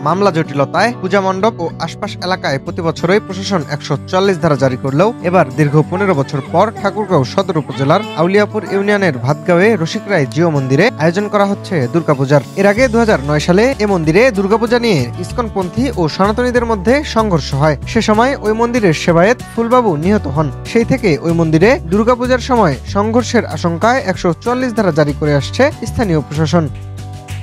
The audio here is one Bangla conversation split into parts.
মামলা জটিলতায় পূজা মণ্ডপ ও আশপাশ এলাকায় প্রতি বছরই প্রশাসন ১৪৪ ধারা জারি করলেও এবার দীর্ঘ ১৫ বছর পর ঠাকুরগাঁও সদর উপজেলার আউলিয়াপুর ইউনিয়নের ভাতগাঁওয়ে রসিকরায় জিও মন্দিরে আয়োজন করা হচ্ছে দুর্গাপূজার। এর আগে ২০০৯ সালে এ মন্দিরে দুর্গাপূজা নিয়ে ইসকনপন্থী ও সনাতনীদের মধ্যে সংঘর্ষ হয়। সে সময় ওই মন্দিরের সেবায়েত ফুলবাবু নিহত হন। সেই থেকে ওই মন্দিরে দুর্গাপূজার সময় সংঘর্ষের আশঙ্কায় ১৪৪ ধারা জারি করে আসছে স্থানীয় প্রশাসন।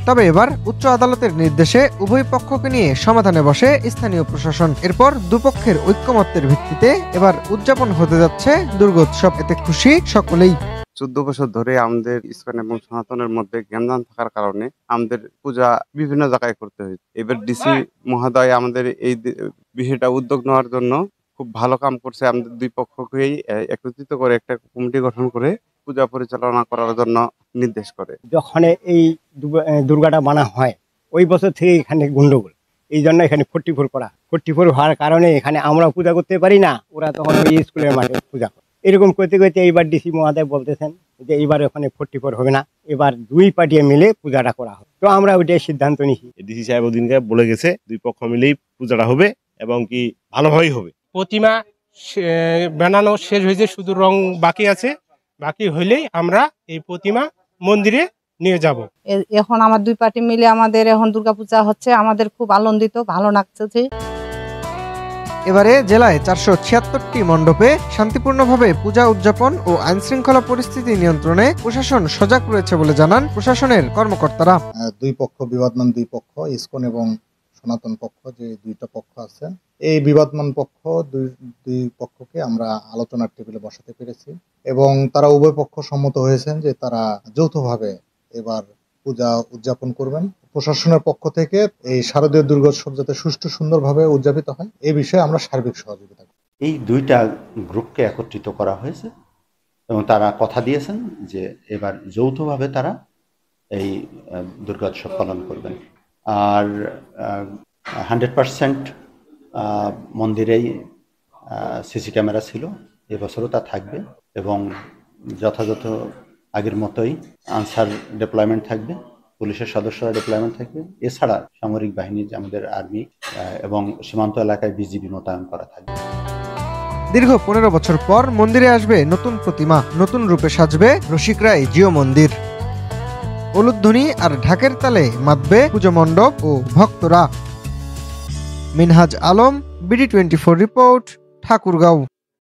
তবে এবার উচ্চ আদালতের নির্দেশে উভয় পক্ষকে নিয়ে সমাধানে বসে স্থানীয় প্রশাসন। এরপর দুপক্ষের ঐক্যমত্যের ভিত্তিতে এবার উদযাপন হতে যাচ্ছে দুর্গোৎসব। এতে খুশি সকলেই। 14 বছর ধরে আমাদের ইসকন এবং সনাতনের মধ্যে জ্ঞানদান থাকার কারণে আমাদের পূজা বিভিন্ন জায়গায় করতে হয়েছে। এবার ডিসি মহোদয় আমাদের এই বিষয়টা উদ্যোগ নেওয়ার জন্য খুব ভালো কাম করছে। আমাদের দুই পক্ষকেই একত্রিত করে একটা কমিটি গঠন করে পূজা পরিচালনা করার জন্য নির্দেশ করে। যখন এই দুর্গাটা বানা হয় ওই বছর থেকে এখানে গন্ডগোল, এই জন্য এখানে 44 করা। 44 হওয়ার কারণে এখানে আমরা পূজা করতে পারি না, ওরা তখন ওই স্কুলের মাঠে পূজা করে। এরকম করতে করতে এইবার ডিসি মহোদয় বলতেছেন যে এইবার ওখানে 44 হবে না, এবার দুই পার্টি মিলে পূজাটা করা হবে। তো আমরা ওইটাই সিদ্ধান্ত নিয়েছি। ডিসি সাহেব ওদিনকে বলে গেছে দুই পক্ষ মিলেই পূজাটা হবে এবং কি ভালোভাবেই হবে। প্রতিমা বানানো শেষ হয়েছে, শুধু রং বাকি আছে। বাকি হইলেই আমরা এই প্রতিমা মন্দিরে নিয়ে যাব। এখন আমার দুই পার্টি মিলে আমাদের এখন দুর্গাপূজা হচ্ছে, আমাদের খুব আনন্দিত, ভালো লাগছে। এবারে জেলায় ৪৭৬টি মণ্ডপে শান্তিপূর্ণভাবে পূজা উদযাপন ও আইনশৃঙ্খলা পরিস্থিতি নিয়ন্ত্রণে প্রশাসন সজাগ রয়েছে বলে জানান প্রশাসনের কর্মকর্তারা। দুই পক্ষ বিবাদমান দুই পক্ষ, ইসকন এবং সনাতন পক্ষ, যে দুইটা পক্ষ আছে, এই বিবাদমান পক্ষ দুই পক্ষকে আমরা আলোচনার টেবিলে বসাতে পেরেছি এবং তারা উভয় পক্ষ সম্মত হয়েছেন যে তারা যৌথভাবে এবার পূজা উদযাপন করবেন। প্রশাসনের পক্ষ থেকে এই শারদীয় দুর্গোৎসব যাতে সুষ্ঠু সুন্দরভাবে উদযাপিত হয় এই বিষয়ে আমরা সার্বিক সহযোগিতা করি। এই দুইটা গ্রুপকে একত্রিত করা হয়েছে এবং তারা কথা দিয়েছেন যে এবার যৌথভাবে তারা এই দুর্গোৎসব পালন করবেন। আর 100% মন্দিরেই সিসি ক্যামেরা ছিল, এবছরও তা থাকবে এবং যথাযথ আগের মতোই আনসার ডিপ্লয়মেন্ট থাকবে, পুলিশের সদস্যরা ডিপ্লয়মেন্ট থাকবে। এছাড়া সামরিক বাহিনী, আমাদের আর্মি এবং সীমান্ত এলাকায় বিজিবি মোতায়েন করা থাকবে। দীর্ঘ ১৫ বছর পর মন্দিরে আসবে নতুন প্রতিমা, নতুন রূপে সাজবে রসিকরায় জিও মন্দির। উলুধ্বনি আর ঢাকের তালে মাতবে পুজো মণ্ডপ ও ভক্তরা। Minhaj Alam, BD24 report, Thakurgaon.